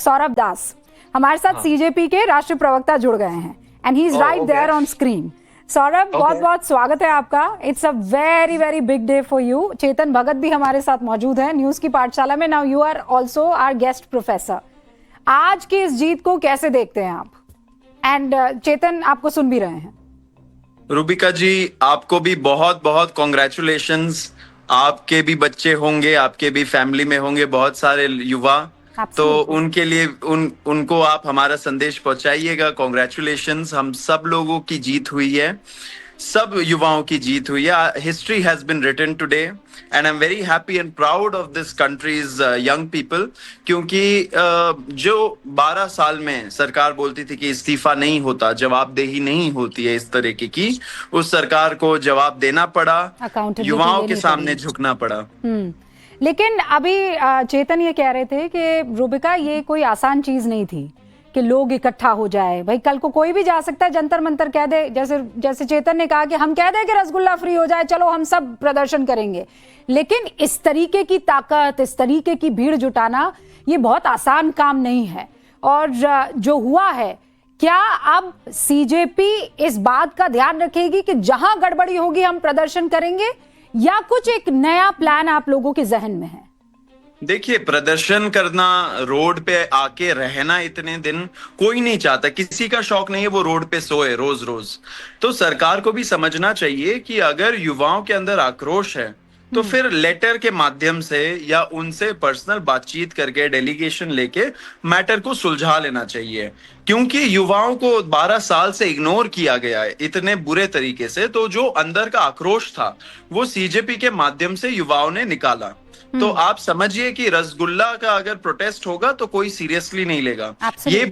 सौरभ दास हमारे साथ सीजेपी के राष्ट्रीय प्रवक्ता जुड़ गए हैं and he is right there on screen. Saurabh, बहुत बहुत स्वागत है आपका। It's a very very big day for you. Chetan Bhagat भी हमारे साथ मौजूद है न्यूज की पाठशाला में। Now you are also our guest professor. आज की इस जीत को कैसे देखते हैं आप? एंड चेतन आपको सुन भी रहे हैं। रूबिका जी, आपको भी बहुत बहुत कॉन्ग्रेचुलेशंस। आपके भी बच्चे होंगे, आपके भी फैमिली में होंगे बहुत सारे युवा, तो उनके लिए उनको आप हमारा संदेश पहुंचाइएगा। कॉन्ग्रेचुलेशंस, हम सब लोगों की जीत हुई है, सब युवाओं की जीत हुई है। History has been written today and I am very happy and proud of this country's young people, क्योंकि जो 12 साल में सरकार बोलती थी कि इस्तीफा नहीं होता, जवाबदेही नहीं होती है इस तरीके की, उस सरकार को जवाब देना पड़ा, युवाओं के सामने झुकना पड़ा। लेकिन अभी चेतन ये कह रहे थे कि रूबिका ये कोई आसान चीज नहीं थी कि लोग इकट्ठा हो जाए। भाई कल को कोई भी जा सकता है, जंतर मंतर कह दे, जैसे चेतन ने कहा कि हम कह दें कि रसगुल्ला फ्री हो जाए, चलो हम सब प्रदर्शन करेंगे। लेकिन इस तरीके की ताकत, इस तरीके की भीड़ जुटाना ये बहुत आसान काम नहीं है। और जो हुआ है, क्या अब सीजेपी इस बात का ध्यान रखेगी कि जहां गड़बड़ी होगी हम प्रदर्शन करेंगे, या कुछ एक नया प्लान आप लोगों के जहन में है? देखिए, प्रदर्शन करना, रोड पे आके रहना इतने दिन कोई नहीं चाहता, किसी का शौक नहीं है वो रोड पे सोए रोज रोज। तो सरकार को भी समझना चाहिए कि अगर युवाओं के अंदर आक्रोश है तो फिर लेटर के माध्यम से या उनसे पर्सनल बातचीत करके, डेलीगेशन लेके मैटर को सुलझा लेना चाहिए। क्योंकि युवाओं को 12 साल से इग्नोर किया गया है इतने बुरे तरीके से, तो जो अंदर का आक्रोश था वो सीजेपी के माध्यम से युवाओं ने निकाला। तो आप समझिए कि रसगुल्ला का अगर प्रोटेस्ट होगा तो कोई सीरियसली नहीं लेगा। ये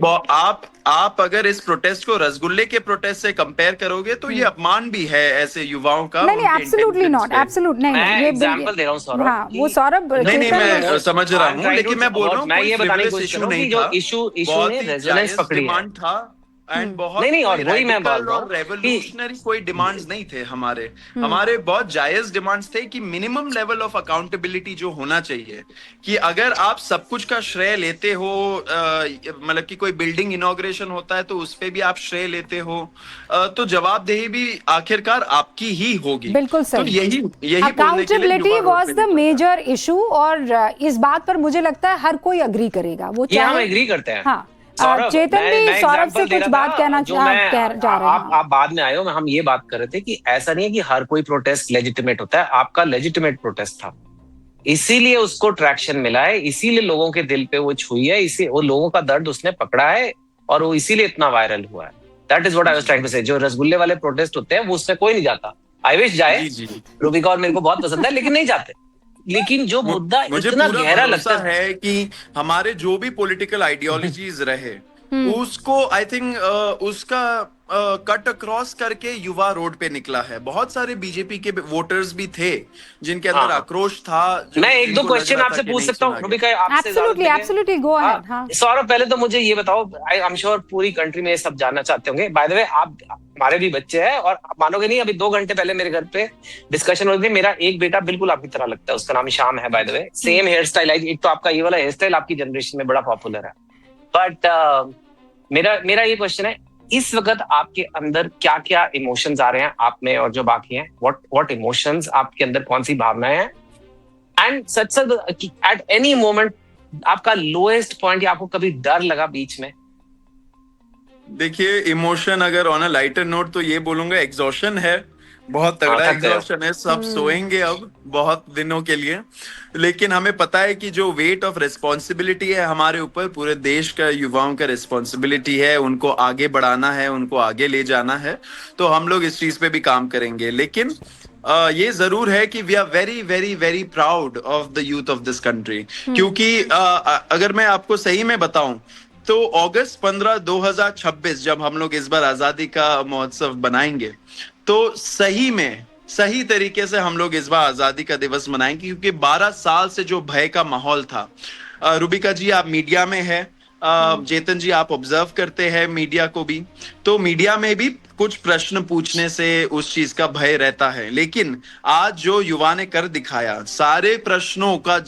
आप अगर इस प्रोटेस्ट को रसगुल्ले के प्रोटेस्ट से कंपेयर करोगे तो ये अपमान भी है ऐसे युवाओं का। नहीं, एब्सोल्युटली नॉट, एब्सोल्युट नहीं। मैं एग्जांपल दे रहा हूं सौरभ। हाँ, वो सौरभ नहीं, मैं समझ रहा हूँ, लेकिन मैं बोल रहा हूँ मैं ये बताने की कोशिश कर रहा हूं कि जो इशू ने रेजोनेंस पकड़ी है था एंड बहुत नहीं, और वही मैं बोल रहा हूं, रेवोल्यूशनरी कोई डिमांड्स नहीं थे हमारे बहुत जायज डिमांड्स थे कि मिनिमम लेवल ऑफ अकाउंटेबिलिटी जो होना चाहिए, कि अगर आप सब कुछ का श्रेय लेते हो, मतलब कि कोई बिल्डिंग इनॉग्रेशन होता है तो उस पे भी आप श्रेय लेते हो, तो जवाबदेही भी आखिरकार आपकी ही होगी। बिल्कुल सही। तो यही accountability was the major issue, और इस बात पर मुझे लगता है हर कोई अग्री करेगा। वो हम एग्री करते हैं। हाँ, चेतन भी सौरभ से कुछ बात कहना जा रहे हैं। आप बाद में आए हो, हम ये बात कर रहे थे कि ऐसा नहीं है कि हर कोई प्रोटेस्ट लेजिटिमेट होता है। आपका लेजिटिमेट प्रोटेस्ट था, इसीलिए उसको ट्रैक्शन मिला है, इसीलिए लोगों के दिल पे वो छुई है, इसी वो लोगों का दर्द उसने पकड़ा है और वो इसीलिए इतना वायरल हुआ है। That is what I was trying to say. जो रसगुल्ले वाले प्रोटेस्ट होते हैं वो उसमें कोई नहीं जाता। आई विश जाए, रूबिका और मेरे को बहुत पसंद है, लेकिन नहीं जाते। लेकिन जो मुद्दा इतना गहरा लगता है कि हमारे जो भी पॉलिटिकल आइडियोलॉजीज रहे उसको आई थिंक उसका कट अक्रॉस करके युवा रोड पे निकला है। बहुत सारे बीजेपी के वोटर्स भी थे जिनके अंदर आक्रोश था। मैं एक दो क्वेश्चन आपसे पूछ सकता हूँ Rubika? Absolutely go ahead. Saurabh, पहले तो मुझे ये बताओ, आई एम श्योर पूरी कंट्री में ये सब जानना चाहते होंगे। बाय द वे, आप हमारे भी बच्चे हैं और आप मानोगे नहीं, अभी 2 घंटे पहले मेरे घर पे डिस्कशन हो रही थी। मेरा एक बेटा बिल्कुल आपकी तरह लगता है, उसका नाम श्याम है। By the way, same here style. एक तो आपका ये वाला हेयर स्टाइल आपकी जनरेशन में बड़ा पॉपुलर है। बट मेरा ये क्वेश्चन है, इस वक्त आपके अंदर क्या क्या इमोशंस आ रहे हैं आप में और जो बाकी हैं? व्हाट इमोशंस आपके अंदर, कौन सी भावनाएं हैं? And such at any moment आपका लोएस्ट पॉइंट, या आपको कभी डर लगा बीच में? देखिए, इमोशन अगर ऑन अ लाइटर नोट तो ये बोलूंगा एग्जॉशन है, बहुत तगड़ा एग्जॉशन है। सब सोएंगे अब बहुत दिनों के लिए, लेकिन हमें पता है कि जो वेट ऑफ रिस्पॉन्सिबिलिटी है हमारे ऊपर, पूरे देश का युवाओं का रिस्पॉन्सिबिलिटी है, उनको आगे बढ़ाना है, उनको आगे ले जाना है। तो हम लोग इस चीज पे भी काम करेंगे। लेकिन ये जरूर है कि we are very very very proud of the youth of this country. क्योंकि अगर मैं आपको सही में बताऊं तो अगस्त 15, 2026 जब हम लोग इस बार आजादी का महोत्सव बनाएंगे तो सही तरीके से हम लोग इस बार आजादी का दिवस मनाएंगे। क्योंकि 12 साल से जो भय का माहौल था, रूबिका जी आप मीडिया में है, चेतन जी, आप ऑब्जर्व करते हैं मीडिया को भी, तो मीडिया में भी कुछ प्रश्न पूछने से उस चीज का भय रहता है, लेकिन आज जो युवा ने कर दिखाया, सारे प्रश्नों का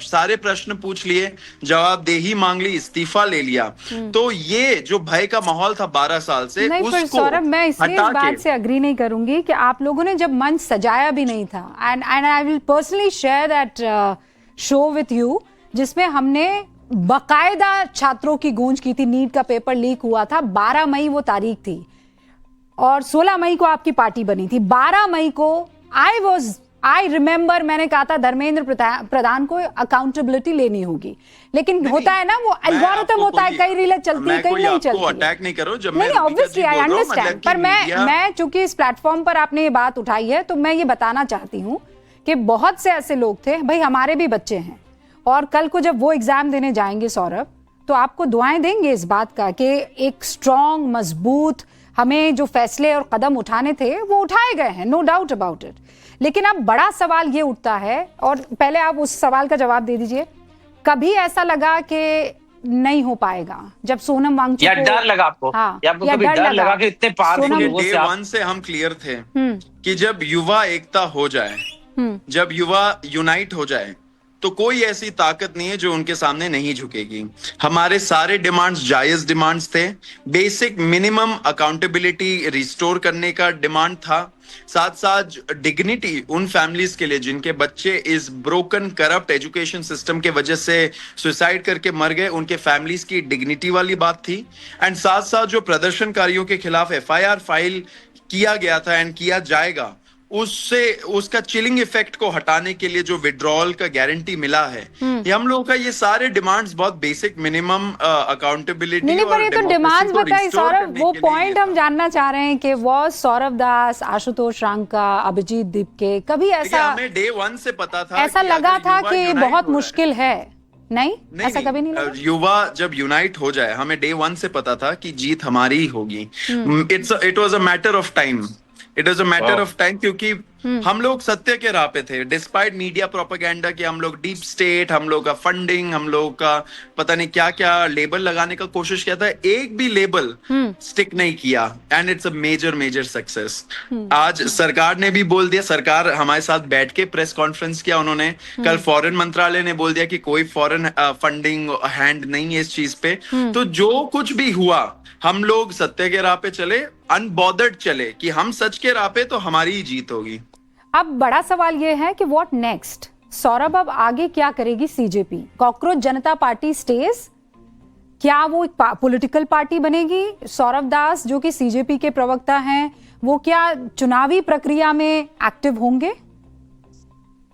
सारे प्रश्न पूछ लिए, जवाबदेही मांग ली, इस्तीफा ले लिया, तो ये जो भय का माहौल था 12 साल से, नहीं, पर उसको सौरभ, मैं इसलिए इस हटा बात के से अग्री नहीं करूंगी कि आप लोगों ने जब मंच सजाया भी नहीं था, and I will personally share that show with you, जिसमें हमने बकायदा छात्रों की गूंज की थी। नीट का पेपर लीक हुआ था, 12 मई वो तारीख थी, और 16 मई को आपकी पार्टी बनी थी। 12 मई को आई रिमेंबर, मैंने कहा था धर्मेंद्र प्रधान को अकाउंटेबिलिटी लेनी होगी, लेकिन होता है ना, वो एल्गोरिथम होता है, कई रीलें चलती है, कई नहीं चलती। अटैक नहीं करो, जब नहीं, ऑब्वियसली आई अंडरस्टैंड, पर मैं चूंकि इस प्लेटफॉर्म पर आपने ये बात उठाई है, तो मैं ये बताना चाहती हूँ कि बहुत से ऐसे लोग थे, भाई हमारे भी बच्चे हैं, और कल को जब वो एग्जाम देने जाएंगे सौरभ, तो आपको दुआएं देंगे इस बात का कि एक स्ट्रॉन्ग, मजबूत, हमें जो फैसले और कदम उठाने थे वो उठाए गए हैं, नो डाउट अबाउट इट। लेकिन अब बड़ा सवाल ये उठता है, और पहले आप उस सवाल का जवाब दे दीजिए, कभी ऐसा लगा कि नहीं हो पाएगा जब सोनम वांगचुक या डर लगा आपको? हाँ, या आपको कभी डर लगा कि इतने पावरफुल लोगों डे से वन से हम क्लियर थे कि जब युवा एकता हो जाए, जब युवा यूनाइट हो जाए, तो कोई ऐसी ताकत नहीं है जो उनके सामने नहीं झुकेगी। हमारे सारे डिमांड्स जायज डिमांड्स थे। बेसिक मिनिमम अकाउंटेबिलिटी रिस्टोर करने का डिमांड था, साथ साथ डिग्निटी उन फैमिलीज के लिए जिनके बच्चे इस ब्रोकन करप्ट एजुकेशन सिस्टम के वजह से सुसाइड करके मर गए, उनके फैमिलीज की डिग्निटी वाली बात थी। एंड साथ साथ जो प्रदर्शनकारियों के खिलाफ FIR फाइल किया गया था एंड किया जाएगा, उससे उसका चिलिंग इफेक्ट को हटाने के लिए जो विड्रॉल का गारंटी मिला है, ये हम लोगों का, ये सारे डिमांड्स बहुत बेसिक मिनिमम अकाउंटेबिलिटी नहीं, पर ये तो डिमांड्स बताइए सौरभ, वो पॉइंट हम जानना चाह रहे हैं कि वो सौरभ दास, आशुतोष रांका, अभिजीत दीपके, कभी ऐसा हमें डे वन से पता था, ऐसा लगा था कि बहुत मुश्किल है? नहीं, ऐसा कभी नहीं लगा। युवा जब यूनाइट हो जाए, हमें डे वन से पता था कि जीत हमारी ही होगी। It was a matter of time, it is a matter of time, क्योंकि हम लोग सत्य के राह पे थे, डिस्पाइट मीडिया प्रोपेगेंडा कि हम लोग डीप स्टेट, हम लोग का फंडिंग, हम लोग का पता नहीं क्या क्या लेबल लगाने का कोशिश किया था, एक भी लेबल स्टिक नहीं किया, and it's a major success. आज सरकार ने भी बोल दिया, सरकार हमारे साथ बैठ के प्रेस कॉन्फ्रेंस किया उन्होंने, कल फॉरेन मंत्रालय ने बोल दिया कि कोई फॉरेन फंडिंग हैंड नहीं है इस चीज पे। तो जो कुछ भी हुआ, हम लोग सत्य के राह पे चले, अनबॉदर्ड चले कि हम सच के राह पे, तो हमारी ही जीत होगी। अब बड़ा सवाल यह है कि व्हाट नेक्स्ट सौरभ, अब आगे क्या करेगी CJP? कॉकरोच जनता पार्टी स्टेज, क्या वो एक पॉलिटिकल पार्टी बनेगी? सौरभ दास जो कि CJP के प्रवक्ता हैं, वो क्या चुनावी प्रक्रिया में एक्टिव होंगे?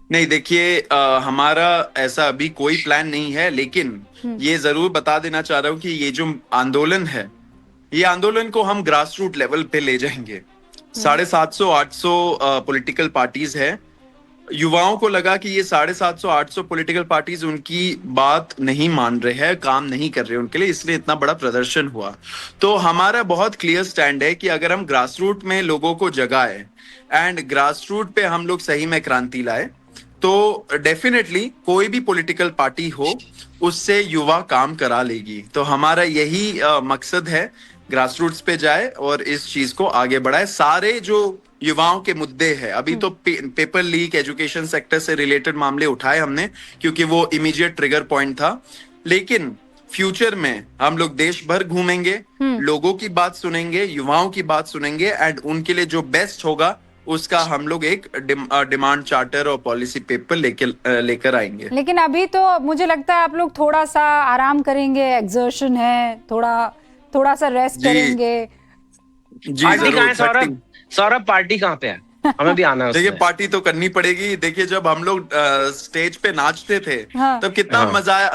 नहीं, देखिए, हमारा ऐसा अभी कोई प्लान नहीं है, लेकिन ये जरूर बता देना चाह रहा हूँ कि ये जो आंदोलन है, ये आंदोलन को हम ग्रास रूट लेवल पे ले जाएंगे। 750-800 पॉलिटिकल पार्टीज है। युवाओं को लगा कि ये 750-800 पॉलिटिकल पार्टीज उनकी बात नहीं मान रहे हैं, काम नहीं कर रहे उनके लिए, इसलिए इतना बड़ा प्रदर्शन हुआ। तो हमारा बहुत क्लियर स्टैंड है कि अगर हम ग्रास रूट में लोगों को जगाए एंड ग्रास रूट पे हम लोग सही में क्रांति लाए, तो डेफिनेटली कोई भी पॉलिटिकल पार्टी हो, उससे युवा काम करा लेगी। तो हमारा यही मकसद है, ग्रास रूट्स पे जाए और इस चीज को आगे बढ़ाए। सारे जो युवाओं के मुद्दे हैं, अभी तो पेपर लीक, एजुकेशन सेक्टर से रिलेटेड मामले उठाए हमने, क्योंकि वो इमीडिएट ट्रिगर पॉइंट था, लेकिन फ्यूचर में हम लोग देश भर घूमेंगे, लोगों की बात सुनेंगे, युवाओं की बात सुनेंगे, एंड उनके लिए जो बेस्ट होगा उसका हम लोग एक डिमांड चार्टर और पॉलिसी पेपर लेकर आएंगे। लेकिन अभी तो मुझे लगता है आप लोग थोड़ा सा आराम करेंगे, एक्सर्शन है, थोड़ा सा रेस्ट करेंगे। जी, पार्टी कहाँ है सौरभ? सौरभ, पार्टी कहाँ पे है? हमें भी आना है। देखिए, पार्टी तो करनी पड़ेगी। देखिए, जब हम लोग स्टेज पे नाचते थे, हाँ। तब कितना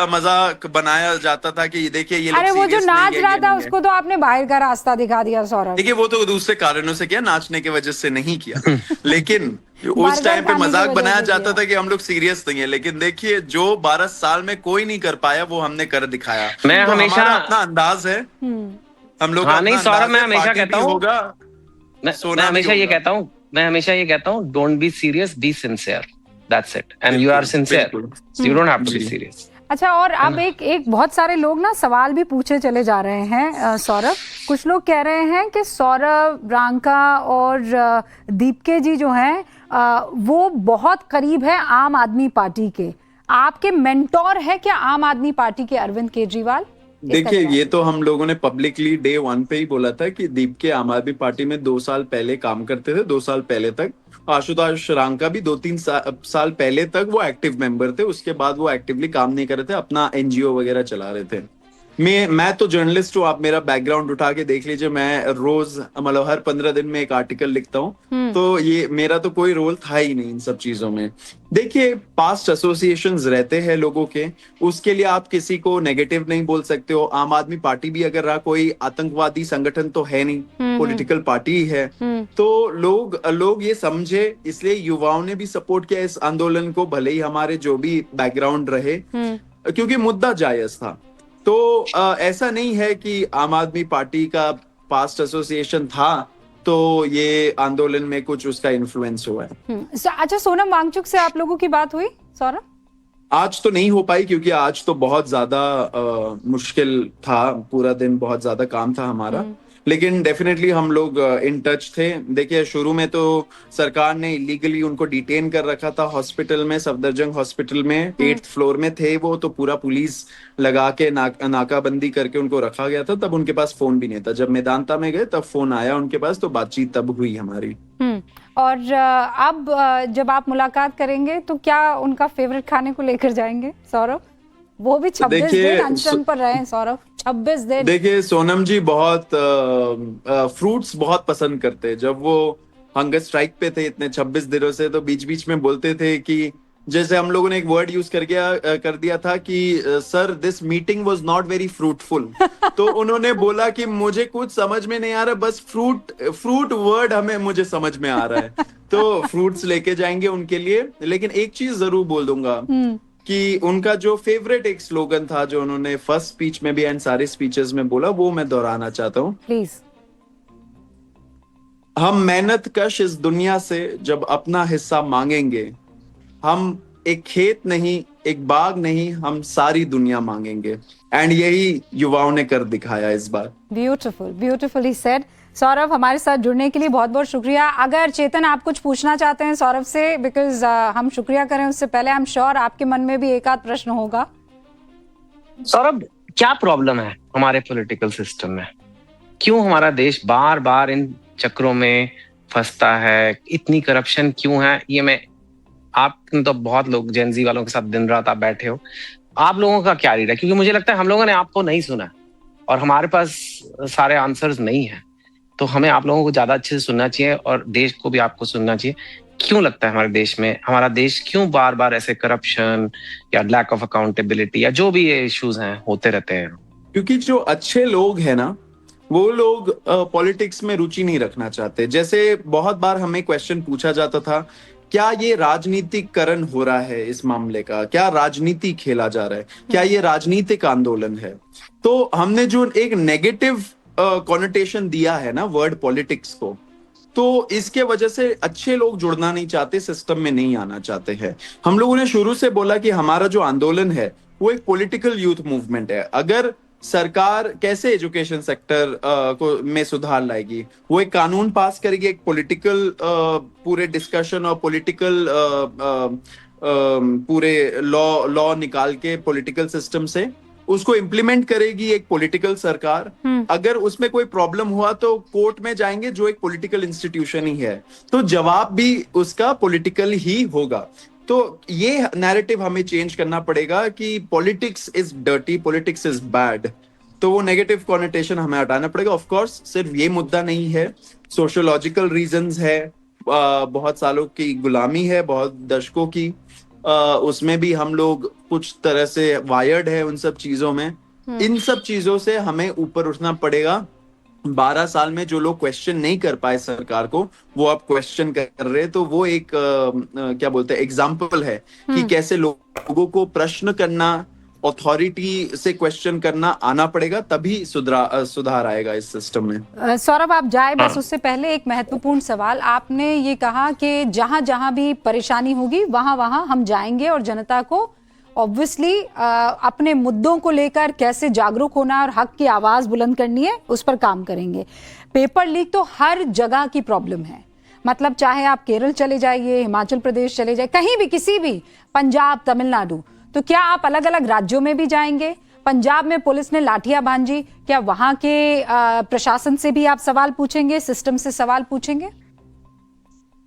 मजाक बनाया जाता था कि देखिए ये लोग अरे वो जो serious नाच नहीं है, रहा ये था नहीं उसको तो आपने बाहर का रास्ता दिखा दिया सौरभ। देखिए, वो तो दूसरे कारणों से किया, नाचने की वजह से नहीं किया। लेकिन उस टाइम पे मजाक बनाया जाता था कि हम लोग सीरियस नहीं है, लेकिन देखिए जो 12 साल में कोई नहीं कर पाया, वो हमने कर दिखाया। मैं तो हमेशा हमारा अपना अंदाज है, हम लोग हाँ, नहीं सौरभ, मैं हमेशा कहता हूँ, मैं हमेशा ये कहता हूँ, don't be serious, be sincere, that's it, and you are sincere, you don't have to be serious. अच्छा, और अब एक बहुत सारे लोग ना सवाल भी पूछे चले जा रहे हैं सौरभ। कुछ लोग कह रहे हैं कि सौरभ, रांका और दीपके जी जो हैं वो बहुत करीब है आम आदमी पार्टी के। आपके मेंटोर है क्या आम आदमी पार्टी के अरविंद केजरीवाल? देखिए, ये तो हम लोगों ने पब्लिकली डे 1 पे ही बोला था कि दीपके आम आदमी पार्टी में 2 साल पहले काम करते थे, 2 साल पहले तक। आशुतोष रांका भी 2-3 साल पहले तक वो एक्टिव मेंबर थे, उसके बाद वो एक्टिवली काम नहीं कर रहे थे, अपना एनजीओ वगैरह चला रहे थे। मैं तो जर्नलिस्ट हूँ, आप मेरा बैकग्राउंड उठा के देख लीजिए, मैं रोज मतलब हर 15 दिन में एक आर्टिकल लिखता हूँ, तो ये मेरा तो कोई रोल था ही नहीं इन सब चीजों में। देखिए, पास्ट एसोसिएशंस रहते हैं लोगों के, उसके लिए आप किसी को नेगेटिव नहीं बोल सकते हो। आम आदमी पार्टी भी अगर रहा, कोई आतंकवादी संगठन तो है नहीं, पॉलिटिकल पार्टी ही है। तो लोग ये समझे, इसलिए युवाओं ने भी सपोर्ट किया इस आंदोलन को, भले ही हमारे जो भी बैकग्राउंड रहे, क्योंकि मुद्दा जायज था। तो ऐसा नहीं है कि आम आदमी पार्टी का पास्ट एसोसिएशन था तो ये आंदोलन में कुछ उसका इन्फ्लुएंस हुआ है। अच्छा, सोनम वांगचुक से आप लोगों की बात हुई सौरभ? आज तो नहीं हो पाई, क्योंकि आज तो बहुत ज्यादा मुश्किल था, पूरा दिन बहुत ज्यादा काम था हमारा। लेकिन डेफिनेटली हम लोग इन टच थे। देखिए, शुरू में तो सरकार ने इलीगली उनको डिटेन कर रखा था हॉस्पिटल में, सफदरजंग हॉस्पिटल में, 8th फ्लोर में थे वो, तो पूरा पुलिस लगा के नाकाबंदी करके उनको रखा गया था। तब उनके पास फोन भी नहीं था। जब मेदांता में गए तब फोन आया उनके पास, तो बातचीत तब हुई हमारी। और अब जब आप मुलाकात करेंगे तो क्या उनका फेवरेट खाने को लेकर जाएंगे सौरभ? वो भी 26 दिन अनशन पर रहे हैं सौरभ, 26 दिन। देखिए, सोनम जी बहुत फ्रूट्स बहुत पसंद करते हैं। जब वो हंगर स्ट्राइक पे थे इतने 26 दिनों से, तो बीच बीच में बोलते थे कि, जैसे हम लोगों ने एक वर्ड यूज कर दिया था कि sir, this meeting was not very fruitful. तो उन्होंने बोला कि मुझे कुछ समझ में नहीं आ रहा, बस फ्रूट वर्ड मुझे समझ में आ रहा है। तो फ्रूट्स लेके जाएंगे उनके लिए। लेकिन एक चीज जरूर बोल दूंगा कि उनका जो फेवरेट एक स्लोगन था, जो उन्होंने फर्स्ट स्पीच में भी एंड सारे स्पीचेस में बोला, वो मैं दोहराना चाहता हूँ। प्लीज। हम मेहनत कश इस दुनिया से जब अपना हिस्सा मांगेंगे, हम एक खेत नहीं, एक बाग नहीं, हम सारी दुनिया मांगेंगे। एंड यही युवाओं ने कर दिखाया इस बार। Beautiful, beautifully said. सौरभ, हमारे साथ जुड़ने के लिए बहुत बहुत शुक्रिया। अगर चेतन आप कुछ पूछना चाहते हैं सौरभ से, बिकॉज हम शुक्रिया करें उससे पहले, आई एम श्योर आपके मन में भी एक आध प्रश्न होगा। सौरभ, क्या प्रॉब्लम है हमारे पॉलिटिकल सिस्टम में? क्यों हमारा देश बार बार इन चक्रों में फंसता है? इतनी करप्शन क्यों है? ये मैं, आप तो बहुत लोग जेनजी वालों के साथ दिन रात आप बैठे हो, आप लोगों का क्या रीड है? क्योंकि मुझे लगता है हम लोगों ने आपको नहीं सुना और हमारे पास सारे आंसर्स नहीं है। तो हमें आप लोगों को ज्यादा अच्छे से सुनना चाहिए और देश को भी आपको सुनना चाहिए। क्यों लगता है हमारे देश में, हमारा देश क्यों बार बार ऐसे करप्शन या लैक ऑफ अकाउंटेबिलिटी या जो भी ये इश्यूज हैं होते रहते हैं? क्योंकि जो अच्छे लोग हैं ना, वो लोग पॉलिटिक्स में रुचि नहीं रखना चाहते। जैसे बहुत बार हमें क्वेश्चन पूछा जाता था, क्या ये राजनीतिकरण हो रहा है इस मामले का? क्या राजनीति खेला जा रहा है? क्या ये राजनीतिक आंदोलन है? तो हमने जो एक नेगेटिव कॉनोटेशन दिया है ना वर्ड पॉलिटिक्स को, तो इसके वजह से अच्छे लोग जुड़ना नहीं चाहते, सिस्टम में नहीं आना चाहते हैं। हम लोगों ने शुरू से बोला कि हमारा जो आंदोलन है वो एक पॉलिटिकल यूथ मूवमेंट है। अगर सरकार कैसे एजुकेशन सेक्टर को में सुधार लाएगी, वो एक कानून पास करेगी, एक पॉलिटिकल पूरे डिस्कशन और पॉलिटिकल पूरे लॉ निकाल के पॉलिटिकल सिस्टम से उसको इम्प्लीमेंट करेगी एक पॉलिटिकल सरकार। अगर उसमें कोई प्रॉब्लम हुआ तो कोर्ट में जाएंगे, जो एक पॉलिटिकल इंस्टीट्यूशन ही है, तो जवाब भी उसका पॉलिटिकल ही होगा। तो ये नैरेटिव हमें चेंज करना पड़ेगा कि politics is dirty, politics is bad. तो वो नेगेटिव कॉनोटेशन हमें हटाना पड़ेगा। ऑफ कोर्स सिर्फ ये मुद्दा नहीं है, सोशियोलॉजिकल रीजंस है, बहुत सालों की गुलामी है, बहुत दशकों की, उसमें भी हम लोग कुछ तरह से वायर्ड है उन सब चीजों में। इन सब चीजों से हमें ऊपर उठना पड़ेगा। 12 साल में जो लोग क्वेश्चन नहीं कर पाए सरकार को, वो अब क्वेश्चन कर रहे हैं। तो वो एक क्या बोलते हैं, एग्जाम्पल है कि कैसे लोगों को प्रश्न करना, अथॉरिटी से क्वेश्चन करना आना पड़ेगा, तभी सुधार आएगा इस सिस्टम में। सौरभ, आप जाए बस उससे पहले एक महत्वपूर्ण सवाल। आपने ये कहा कि जहां जहां भी परेशानी होगी वहां वहां हम जाएंगे और जनता को ऑब्वियसली अपने मुद्दों को लेकर कैसे जागरूक होना और हक की आवाज बुलंद करनी है, उस पर काम करेंगे। पेपर लीक तो हर जगह की प्रॉब्लम है, मतलब चाहे आप केरल चले जाइए, हिमाचल प्रदेश चले जाइए, कहीं भी, किसी भी, पंजाब, तमिलनाडु, तो क्या आप अलग अलग राज्यों में भी जाएंगे? पंजाब में पुलिस ने लाठियां भांजी, क्या वहां के प्रशासन से भी आप सवाल पूछेंगे, सिस्टम से सवाल पूछेंगे?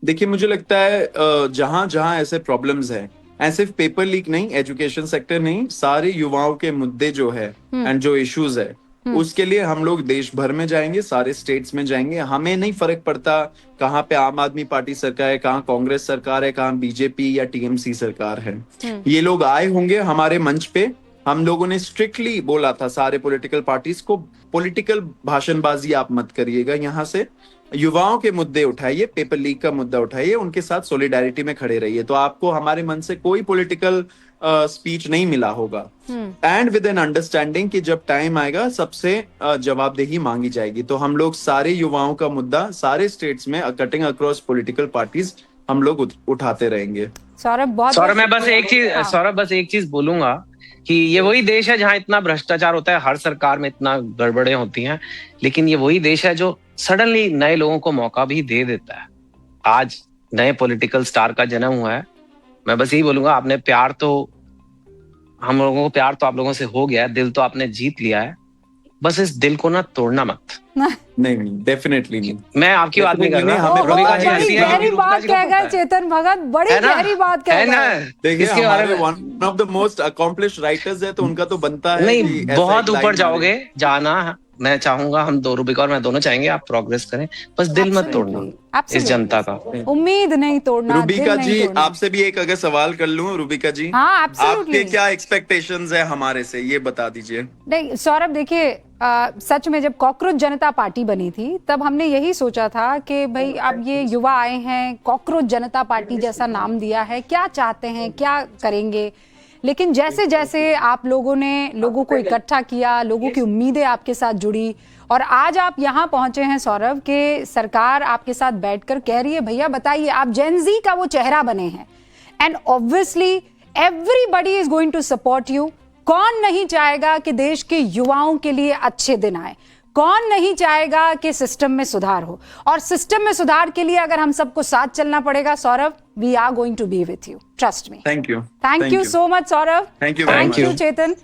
देखिए, मुझे लगता है जहां जहां ऐसे प्रॉब्लम्स हैं, ऐसे सिर्फ पेपर लीक नहीं, एजुकेशन सेक्टर नहीं, सारे युवाओं के मुद्दे जो है एंड जो इश्यूज है, उसके लिए हम लोग देश भर में जाएंगे, सारे स्टेट्स में जाएंगे। हमें नहीं फर्क पड़ता कहाँ पे आम आदमी पार्टी सरकार है, कहाँ कांग्रेस सरकार है, कहाँ बीजेपी या टीएमसी सरकार है। ये लोग आए होंगे हमारे मंच पे। हम लोगों ने स्ट्रिक्टली बोला था सारे पॉलिटिकल पार्टीज को, पॉलिटिकल भाषणबाजी आप मत करिएगा, यहाँ से युवाओं के मुद्दे उठाइए, पेपर लीक का मुद्दा उठाइए, उनके साथ सोलिडारिटी में खड़े रहिए, तो आपको हमारे मन से कोई पॉलिटिकल स्पीच नहीं मिला होगा। एंड विद एन अंडरस्टैंडिंग कि जब टाइम आएगा सबसे जवाबदेही मांगी जाएगी। तो हम लोग सारे युवाओं का मुद्दा सारे स्टेट्स में कटिंग अक्रॉस पॉलिटिकल पार्टीज हम लोग उठाते रहेंगे। सौरभ मैं बस एक चीज बोलूंगा कि ये वही देश है जहां इतना भ्रष्टाचार होता है, हर सरकार में इतना गड़बड़ें होती हैं, लेकिन ये वही देश है जो सडनली नए लोगों को मौका भी दे देता है। आज नए पॉलिटिकल स्टार का जन्म हुआ है। मैं बस यही बोलूंगा, आपने प्यार तो, हम लोगों को प्यार तो आप लोगों से हो गया है, दिल तो आपने जीत लिया है, बस इस दिल को ना तोड़ना मत। नहीं, डेफिनेटली नहीं। मैं आपकी बात नहीं कर रहा। बड़ी गहरी बात कह गए चेतन भगत, बड़ी गहरी बात कह गए। देखिए, हमारे one of the most accomplished writers है, तो उनका तो बनता है नहीं, बहुत ऊपर जाओगे, जाना मैं चाहूंगा, हम दो रूबिका और मैं दोनों चाहेंगे आप प्रोग्रेस करें, बस दिल मत तोड़ना इस जनता का। उम्मीद नहीं तोड़ना। रूबिका जी, आपसे भी एक अगर सवाल कर लूं, रूबिका जी, हाँ, आपके क्या एक्सपेक्टेशंस है हमारे से, ये बता दीजिए। नहीं सौरभ, देखिए सच में जब कॉकरोच जनता पार्टी बनी थी तब हमने यही सोचा था कि भाई अब ये युवा आए हैं, कॉकरोच जनता पार्टी जैसा नाम दिया है, क्या चाहते हैं, क्या करेंगे। लेकिन जैसे जैसे आप लोगों ने लोगों को इकट्ठा किया, लोगों की उम्मीदें आपके साथ जुड़ी और आज आप यहाँ पहुंचे हैं सौरभ, के सरकार आपके साथ बैठकर कह रही है भैया बताइए, आप जेन ज़ी का वो चेहरा बने हैं and obviously everybody is going to support you. कौन नहीं चाहेगा कि देश के युवाओं के लिए अच्छे दिन आए? कौन नहीं चाहेगा कि सिस्टम में सुधार हो? और सिस्टम में सुधार के लिए अगर हम सबको साथ चलना पड़ेगा Saurabh, we are going to be with you, trust me. Thank you so much Saurabh. Thank you Chetan.